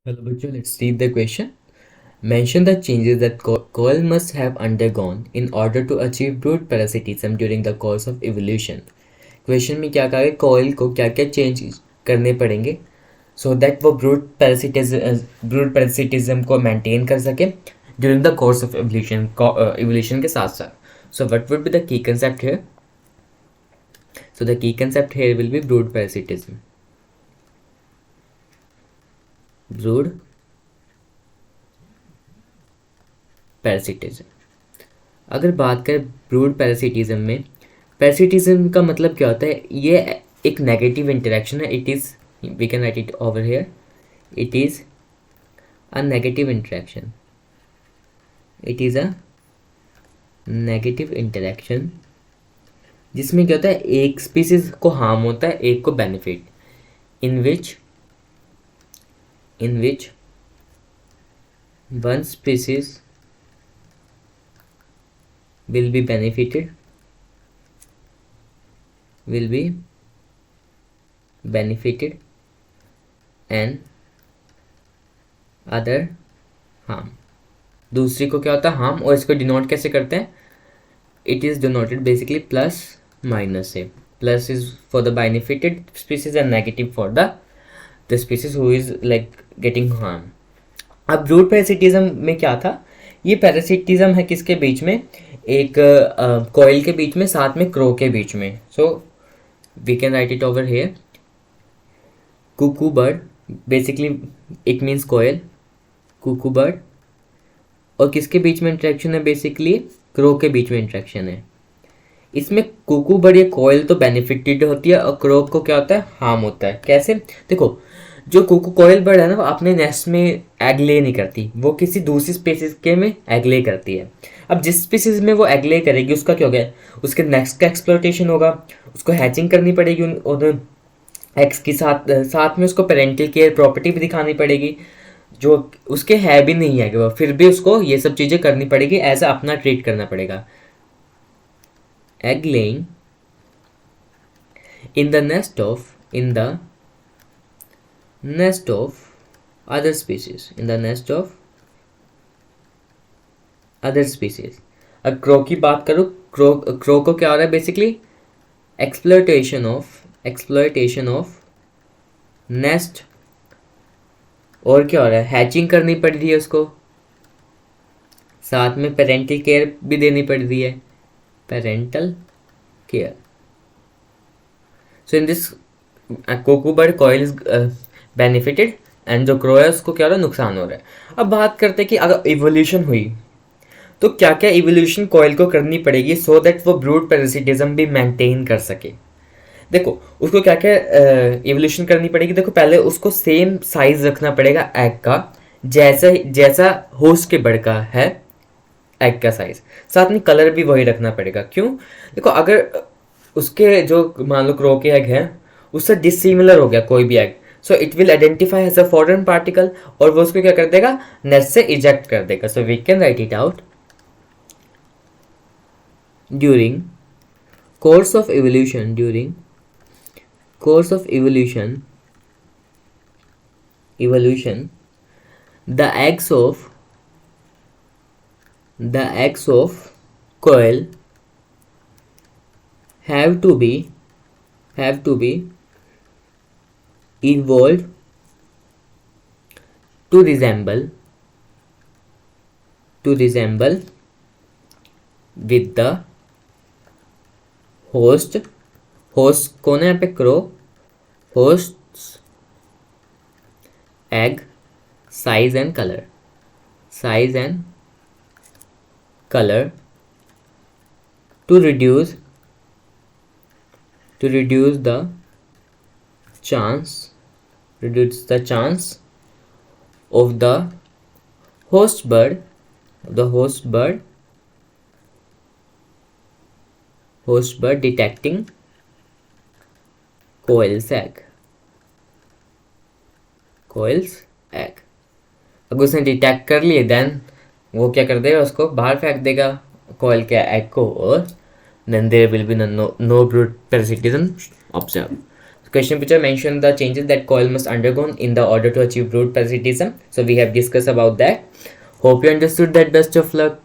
Hello, bachcho. Let's read the question. Mention the changes that coil must have undergone in order to achieve brood parasitism during the course of evolution. Question में क्या कहा है, coil को क्या क्या change करने पड़ेंगे so that वो ब्रूड पैरासिटिज्म को मेंटेन कर सके during the course of evolution के साथ साथ. So what would be the key concept here? So the key concept here will be brood parasitism. Brood parasitism. अगर बात करें ब्रूड पैरासिटिज्म में, पैरासिटिज्म का मतलब क्या होता है? ये एक नेगेटिव इंटरेक्शन है. It is, we can write it over here, it is a negative interaction. It is a negative interaction जिसमें क्या होता है, एक स्पीसीज को हार्म होता है, एक को benefit. In which one species will be benefited and other harm. दूसरी को क्या होता है? हार्म. और इसको डिनोट कैसे करते हैं? It is denoted basically plus minus से. Plus is for the benefited species and negative for the species who is like getting harm. अब ब्रूड पैरासिटिज्म में क्या था? ये पैरासिटिज्म है किसके बीच में? एक कॉइल के बीच में, साथ में क्रो के बीच में. So we can write it over here. Cuckoo bird, basically it means coil, cuckoo bird. और किसके बीच में इंट्रैक्शन है? बेसिकली क्रो के बीच में इंट्रैक्शन है. इसमें कुकू बर्ड या कॉइल तो बेनिफिटेड होती है और क्रो को क्या होता है? हार्म होता है. कैसे? देखो, जो कुकू कॉइल बर्ड है ना, वो अपने नेस्ट में एग ले नहीं करती, वो किसी दूसरी स्पीसीज के में एग ले करती है. अब जिस स्पीसीज में वो एग ले करेगी, उसका क्या होगा? उसके नेक्स्ट का एक्सप्लोइटेशन होगा, उसको हैचिंग करनी पड़ेगी उन एग्स के साथ. साथ में उसको पेरेंटल केयर प्रॉपर्टी भी दिखानी पड़ेगी, जो उसके है भी नहीं है, वो फिर भी उसको ये सब चीज़ें करनी पड़ेगी, एज अपना ट्रीट करना पड़ेगा. Egg laying in the nest of other species, in the nest of other species. अब क्रो की बात करो, क्रो को क्या हो रहा है? Basically exploitation of nest. और क्या हो रहा है? हैचिंग करनी पड़ रही है उसको, साथ में पेरेंटल केयर भी देनी पड़ रही है, parental care. So in this cuckoo bird coil is benefited and जो क्रो है उसको क्या हो रहा है? नुकसान हो रहा है. अब बात करते हैं कि अगर इवोल्यूशन हुई तो क्या क्या इवोल्यूशन कॉइल को करनी पड़ेगी सो दैट वो ब्रूड पैरासिटिज्म भी मेंटेन कर सके. देखो, उसको क्या क्या इवोल्यूशन करनी पड़ेगी. देखो, पहले उसको सेम साइज रखना पड़ेगा एग का, जैसा होस्ट के बर्ड का है एग का साइज. साथ में कलर भी वही रखना पड़ेगा. क्यों? देखो, अगर उसके जो मान लो क्रो के एग है उससे डिसिमिलर हो गया कोई भी egg, so it will identify as a foreign particle और वो उसको क्या कर देगा? नेस्ट से इजेक्ट कर देगा. So we can write it out. During course of evolution the eggs of coil have to be evolved to resemble with the host कौन है यहाँ पे? Crow. Host egg size and colour to reduce the chance of the host bird detecting coil's egg. अगर उसने detect कर लिए then वो क्या कर देगा? उसको बाहर फेंक देगा कॉइल के एग को, और then there will be no brood parasitism observed. Question picture mention the changes that coil must undergo in the order to achieve root parasitism. So we have discussed about that. Hope you understood that. Best of luck.